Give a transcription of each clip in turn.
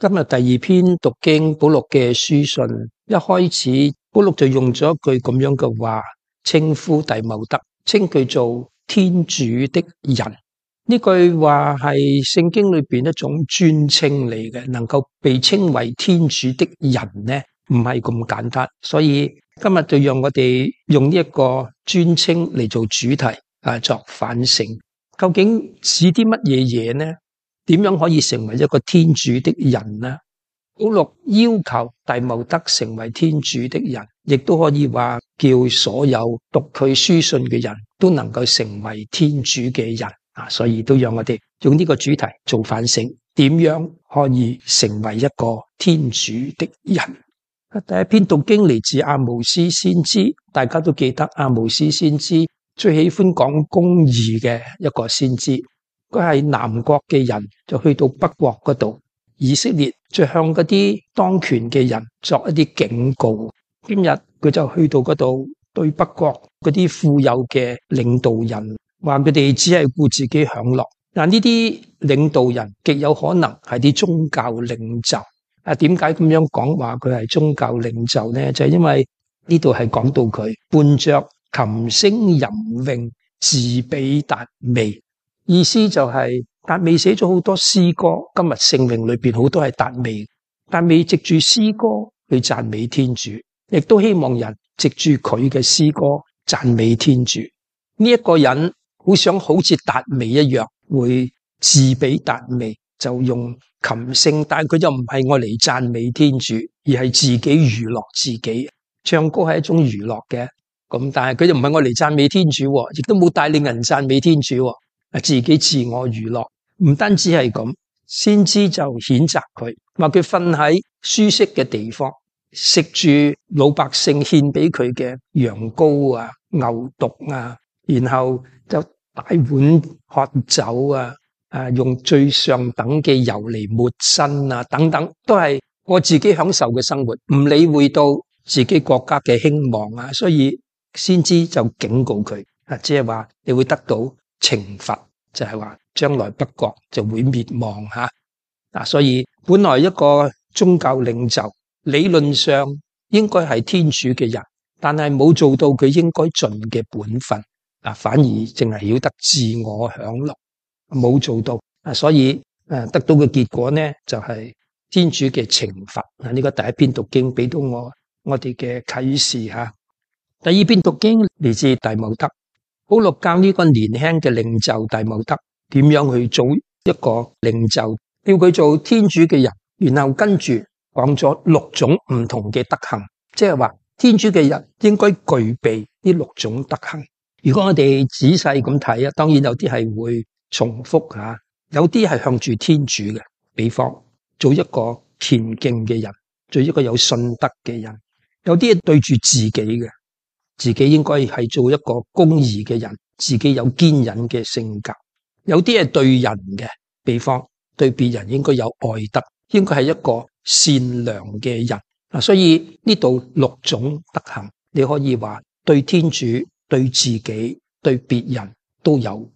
今日第二篇讀經保祿嘅書信，一開始保祿就用咗一句咁樣嘅話，稱呼弟茂德，稱佢做天主的人。呢句話係聖經裏邊一種尊稱嚟嘅，能夠被稱為天主的人呢，唔係咁簡單。所以今日就讓我哋用呢一個尊稱嚟做主題作反省，究竟指啲乜嘢嘢呢？點樣可以成為一個天主的人呢？保祿要求弟茂德成為天主的人，亦都可以話叫所有讀佢書信嘅人都能夠成為天主嘅人。所以都讓我哋用呢個主題做反省，點樣可以成為一個天主的人？第一篇讀經嚟自阿毛斯先知，大家都記得阿毛斯先知最喜歡講公義嘅一個先知。佢係南國嘅人，就去到北國嗰度，以色列就向嗰啲當權嘅人作一啲警告。今日佢就去到嗰度，對北國嗰啲富有嘅領導人話佢哋只係顧自己享樂。嗱，呢啲領導人極有可能係啲宗教領袖。點解咁樣講話佢係宗教領袖呢？就係因為呢度係講到佢伴着琴聲吟詠自比達味。意思就係達味寫咗好多詩歌，今日聖詠裏邊好多係達味。達味藉住詩歌去讚美天主，亦都希望人藉住佢嘅詩歌讚美天主。呢一個人好想好似達味一樣，會自比達味，就用琴聲，但係佢就唔係愛嚟讚美天主，而係自己娛樂自己。唱歌係一種娛樂嘅，咁但係佢就唔係愛嚟讚美天主，亦都冇帶領人讚美天主。自己自我娛樂，唔單止係咁，先知就譴責佢，話佢瞓喺舒適嘅地方，食住老百姓獻俾佢嘅羊羔啊、牛犢啊，然後就大碗喝酒啊，用最上等嘅油嚟抹身啊，等等，都係我自己享受嘅生活，唔理會到自己國家嘅興亡啊，所以先知就警告佢，即係話你會得到懲罰，就係話將來北國就會滅亡吓。所以本來一個宗教領袖理論上應該係天主嘅人，但係冇做到佢應該盡嘅本分，反而淨係曉得自我享樂，冇做到，所以得到嘅結果呢就係天主嘅懲罰。呢個第一篇讀經俾到我哋嘅啟示吓。第二篇讀經嚟自弟茂德。保祿教呢個年輕嘅領袖弟茂德點樣去做一個領袖，叫佢做天主嘅人，然後跟住講咗6種唔同嘅德行，即係話天主嘅人應該具備呢6種德行。如果我哋仔細咁睇，當然有啲係會重複吓，有啲係向住天主嘅，比方做一個虔敬嘅人，做一個有信德嘅人；有啲係對住自己嘅。自己應該係做一個公義嘅人，自己有堅忍嘅性格。有啲係對人嘅，比方對別人應該有愛德，應該係一個善良嘅人。所以呢度6種德行，你可以話對天主、對自己、對別人都有。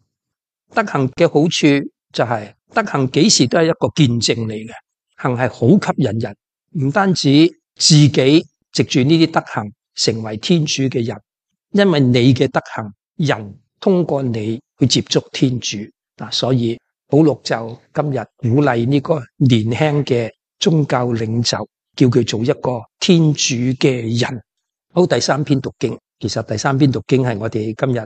德行嘅好處就係德行幾時都係一個見證嚟嘅，行係好吸引人，唔單止自己藉住呢啲德行成為天主嘅人，因為你嘅德行，人通過你去接觸天主。所以保祿就今日鼓勵呢個年輕嘅宗教領袖，叫佢做一個天主嘅人。好，第三篇讀經，其實第三篇讀經係我哋今日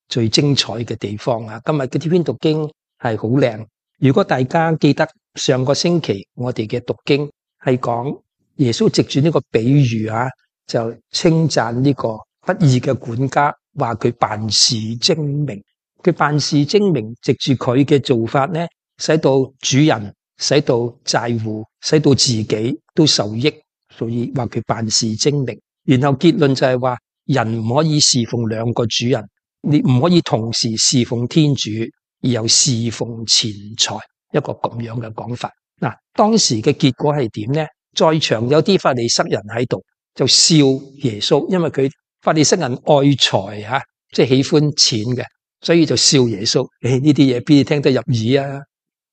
最精彩嘅地方啊！今日嘅呢篇讀經係好靚。如果大家記得上個星期我哋嘅讀經係講耶穌藉住呢個比喻就稱讚呢個不義嘅管家，話佢辦事精明。佢辦事精明，藉住佢嘅做法呢，使到主人、使到債戶、使到自己都受益，所以話佢辦事精明。然後結論就係話，人唔可以侍奉2個主人，你唔可以同時侍奉天主而又侍奉錢財，一個咁樣嘅講法。當時嘅結果係點呢？在場有啲法利塞人喺度，就笑耶穌，因為佢法利塞人愛財即係喜歡錢嘅，所以就笑耶穌。呢啲嘢邊聽得入耳啊？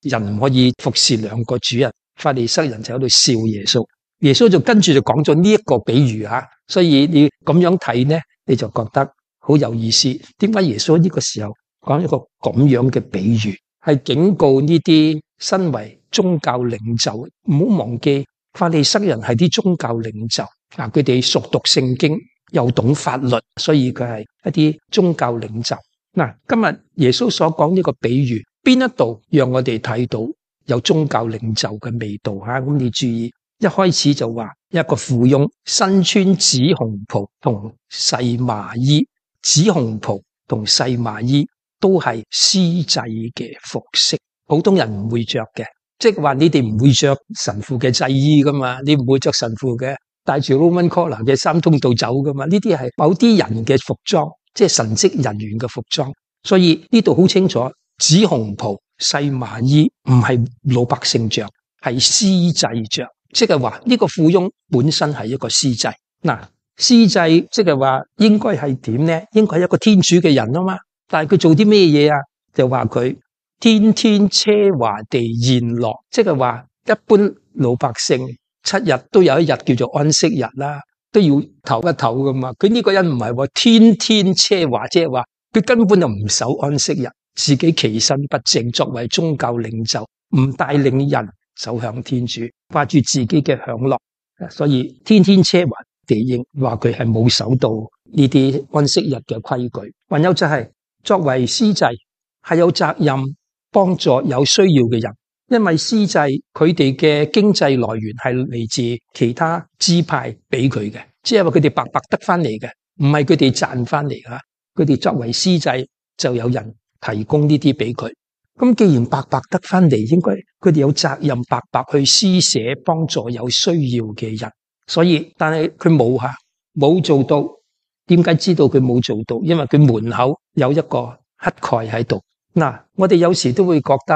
人唔可以服侍2個主人，法利塞人就喺度笑耶穌，耶穌就跟住就講咗呢一個比喻吓，所以你咁樣睇呢，你就覺得好有意思。點解耶穌呢個時候講一個咁樣嘅比喻，係警告呢啲身為宗教領袖，唔好忘記法利塞人係啲宗教領袖啊，佢哋熟讀聖經又懂法律，所以佢係一啲宗教領袖。嗱，今日耶穌所講呢個比喻，邊一度讓我哋睇到有宗教領袖嘅味道吓？咁你注意，一開始就話一個富翁身穿紫紅袍同細麻衣，紫紅袍同細麻衣都係司祭嘅服飾，普通人唔會着嘅，即係話你哋唔會着神父嘅祭衣噶嘛，你唔會着神父嘅帶住 Roman collar 嘅三通道走噶嘛，呢啲係某啲人嘅服裝。即係神職人員嘅服裝，所以呢度好清楚，紫紅袍細麻衣唔係老百姓着，係司祭着。即係話呢個富翁本身係一個司祭。嗱，司祭即係話應該係點呢？應該係一個天主嘅人啊嘛。但係佢做啲咩嘢啊？就話佢天天奢華地宴樂，即係話一般老百姓7日都有一日叫做安息日啦。都要唞一唞噶嘛，佢呢個人唔係話天天奢華，即係話佢根本就唔守安息日，自己其身不正，作為宗教領袖，唔帶領人走向天主，掛住自己嘅享樂，所以天天奢華地應話佢係冇守到呢啲安息日嘅規矩。還有就係作為司祭係有責任幫助有需要嘅人，因為司祭佢哋嘅經濟來源係嚟自其他支派俾佢嘅，即係話佢哋白白得翻嚟嘅，唔係佢哋賺翻嚟㗎。佢哋作為司祭就有人提供呢啲俾佢。咁既然白白得翻嚟，應該佢哋有責任白白去施捨幫助有需要嘅人。所以但係佢冇做到。點解知道佢冇做到？因為佢門口有一個乞丐喺度。嗱，我哋有時都會覺得，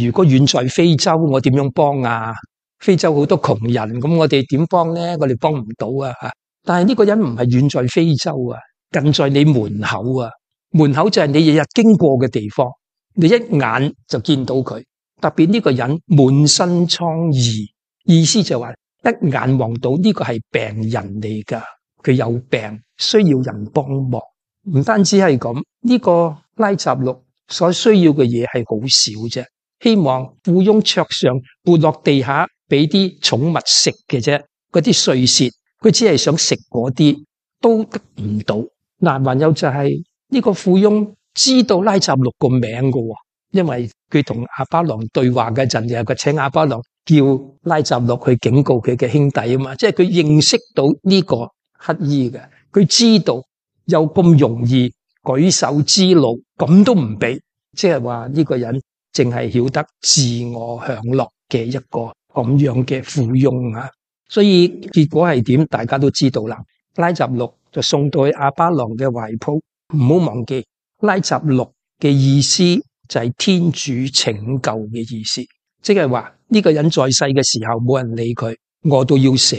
如果遠在非洲，我點樣幫啊？非洲好多窮人，咁我哋點幫呢？我哋幫唔到啊！但係呢個人唔係遠在非洲啊，近在你門口啊。門口就係你日日經過嘅地方，你一眼就見到佢。特別呢個人滿身瘡痍，意思就話一眼望到呢個係病人嚟噶，佢有病需要人幫忙。唔單止係咁，呢個拉匝祿所需要嘅嘢係好少啫，希望富翁桌上撥落地下俾啲寵物食嘅啫，嗰啲碎屑，佢只係想食嗰啲都得唔到。嗱，還有就係呢個富翁知道拉匝祿個名㗎，因為佢同亞巴郎對話嘅陣，有個請亞巴郎叫拉匝祿去警告佢嘅兄弟啊嘛，即係佢認識到呢個乞兒嘅，佢知道又咁容易舉手之勞，咁都唔俾，即係話呢個人淨係曉得自我享樂嘅一個咁樣嘅富翁啊！所以結果係點，大家都知道啦。拉匝祿就送到去亞巴郎嘅懷抱，唔好忘記拉匝祿嘅意思就係天主拯救嘅意思，即係話呢個人在世嘅時候冇人理佢，餓到要死，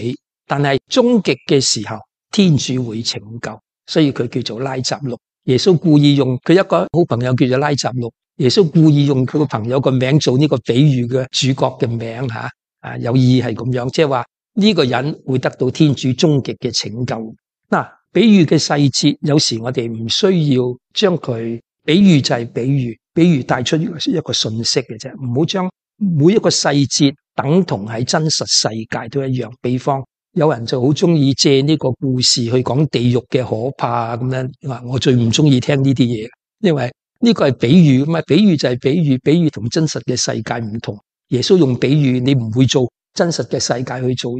但係終極嘅時候天主會拯救，所以佢叫做拉匝祿。耶穌故意用佢一個好朋友叫做拉匝祿，耶穌故意用佢個朋友個名做呢個比喻嘅主角嘅名吓，有意義係咁樣，即係話呢個人會得到天主終極嘅拯救。嗱，比喻嘅細節有時我哋唔需要將佢，比喻就係比喻帶出一個信息嘅啫，唔好將每一個細節等同喺真實世界都一樣。比方有人就好中意借呢個故事去講地獄嘅可怕咁樣，我最唔中意聽呢啲嘢，因為呢個係比喻嘛，比喻就係比喻，比喻同真實嘅世界唔同。耶穌用比喻，你唔會做真實嘅世界去做。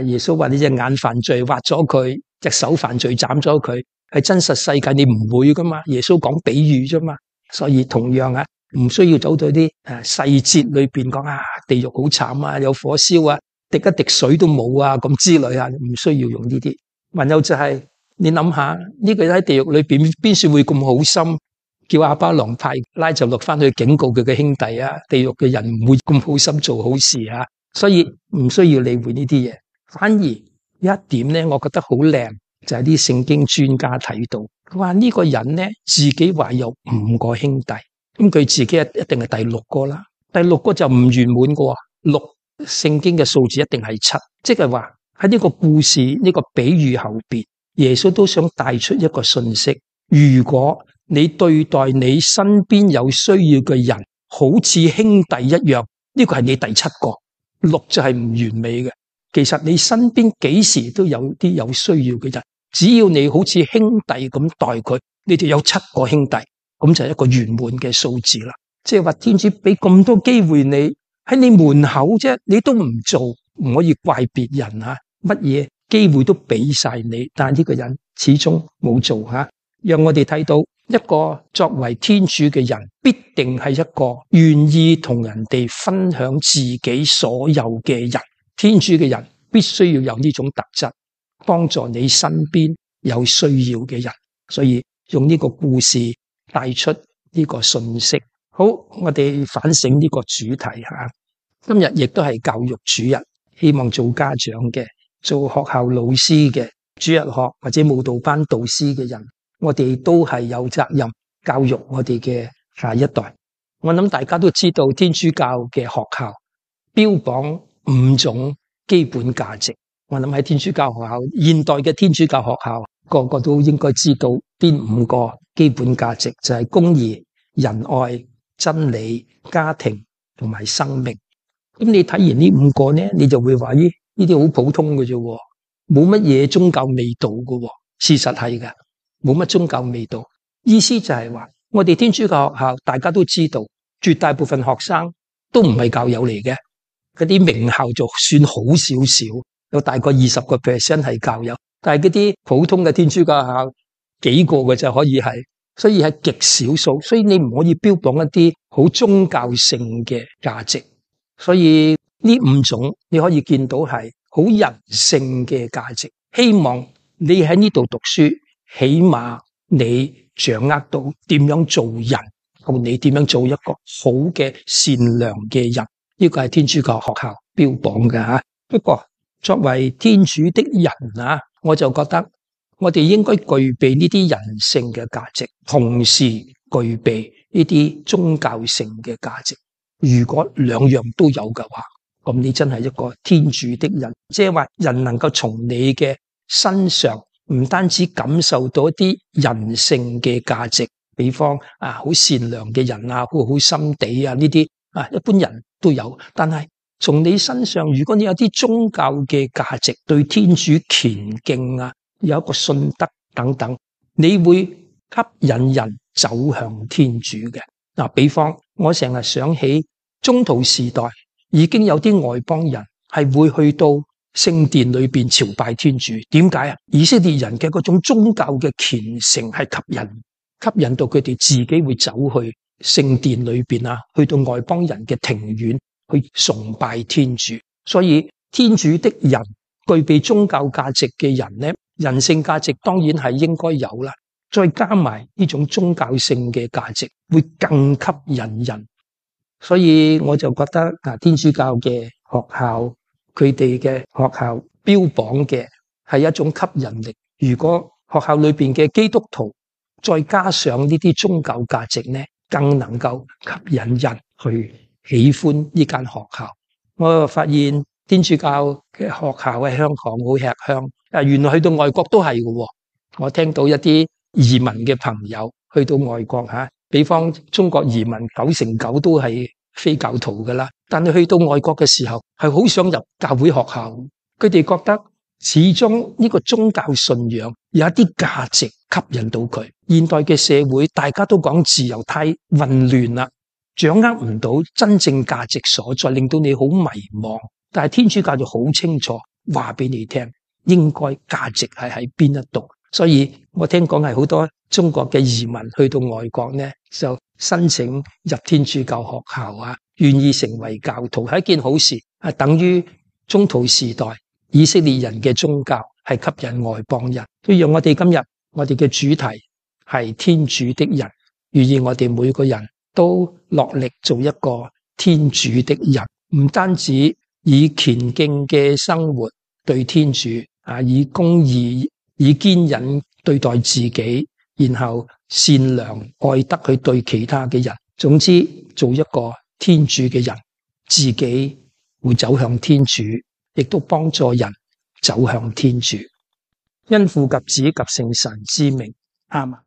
耶穌話你隻眼犯罪，挖咗佢；隻手犯罪，斬咗佢。喺真實世界你唔會噶嘛，耶穌講比喻啫嘛。所以同樣唔需要走到啲細節裏邊講地獄好慘啊，有火燒啊，滴一滴水都冇啊，咁之類唔需要用呢啲。還有就係你諗下呢個喺地獄裏邊邊算會咁好心，叫亞巴郎派拉匝祿翻去警告佢嘅兄弟啊？地獄嘅人唔會咁好心做好事啊，所以唔需要理會呢啲嘢。反而有一點咧，我覺得好靚，就係啲聖經專家睇到，佢話呢個人咧自己話有5個兄弟，咁佢自己一定係第6個啦。第6個就唔圓滿嘅喎，6聖經嘅數字一定係7，即係話喺呢個故事呢個比喻後邊，耶穌都想帶出一個信息：如果你對待你身邊有需要嘅人好似兄弟一樣，呢個係你第7個，6就係唔完美嘅。其實你身邊幾時都有啲有需要嘅人，只要你好似兄弟咁待佢，你就有7個兄弟，咁就係一個圓滿嘅數字啦。即係話天主俾咁多機會你喺你門口啫，你都唔做，唔可以怪別人啊！乜嘢機會都俾晒你，但係呢個人始終冇做吓，讓我哋睇到一個作為天主嘅人，必定係一個願意同人哋分享自己所有嘅人。天主嘅人必須要有呢種特質，幫助你身邊有需要嘅人。所以用呢個故事帶出呢個信息。好，我哋反省呢個主題吓。今日亦都係教育主日，希望做家長嘅、做學校老師嘅、主日學或者舞蹈班導師嘅人，我哋都係有責任教育我哋嘅下一代。我諗大家都知道天主教嘅學校標榜5種基本價值。我諗喺天主教學校，現代嘅天主教學校，個個都應該知道邊5個基本價值，就係公義、仁愛、真理、家庭同埋生命。咁你睇完呢5個呢，你就會話呢啲好普通嘅啫，冇乜嘢宗教味道嘅。事實係嘅，冇乜宗教味道。意思就係話，我哋天主教學校大家都知道，絕大部分學生都唔係教友嚟嘅。嗰啲名校就算好少少，有大概20% 係教友，但係嗰啲普通嘅天主教學校幾個嘅就可以係，所以係極少數。所以你唔可以標榜一啲好宗教性嘅價值。所以呢5種你可以見到係好人性嘅價值。希望你喺呢度讀書，起碼你掌握到點樣做人，同你點樣做一個好嘅善良嘅人。呢個係天主教學校標榜嘅吓。不過作為天主的人啊，我就覺得我哋應該具備呢啲人性嘅價值，同時具備呢啲宗教性嘅價值。如果2樣都有嘅話，咁你真係一個天主的人。即係話人能夠從你嘅身上唔單止感受到一啲人性嘅價值，比方好善良嘅人啊，好心地啊，呢啲一般人都有。但係從你身上，如果你有啲宗教嘅價值，對天主虔敬啊，有一個信德等等，你會吸引人走向天主嘅。比方我成日想起宗徒時代已經有啲外邦人係會去到聖殿裏邊朝拜天主。點解啊？以色列人嘅嗰種宗教嘅虔誠係吸引到佢哋自己會走去聖殿裏邊啊，去到外邦人嘅庭院去崇拜天主。所以天主的人具備宗教價值嘅人呢，人性價值當然係應該有啦。再加埋呢種宗教性嘅價值，會更吸引人。所以我就覺得天主教嘅學校，佢哋嘅學校標榜嘅係一種吸引力。如果學校裏邊嘅基督徒再加上呢啲宗教價值呢，更能夠吸引人去喜歡呢間學校。我發現天主教嘅學校喺香港好吃香，原來去到外國都係嘅。我聽到一啲移民嘅朋友去到外國比方中國移民9成9都係非教徒噶啦，但係去到外國嘅時候係好想入教會學校。佢哋覺得始終呢個宗教信仰有一啲價值吸引到佢。現代嘅社會大家都講自由，太混亂啦，掌握唔到真正價值所在，令到你好迷茫。但係天主教就好清楚話俾你聽，應該價值係喺邊一度。所以我聽講係好多中國嘅移民去到外國呢，就申請入天主教學校願意成為教徒，係一件好事。等於宗徒時代以色列人嘅宗教係吸引外邦人。所以讓我哋今日我哋嘅主題係天主的人，願意我哋每個人都落力做一個天主的人，唔單止以虔敬嘅生活對天主以公義以堅忍對待自己，然後善良愛德去對其他嘅人。總之做一個天主嘅人，自己會走向天主，亦都幫助人走向天主。因父及子及聖神之名，阿們。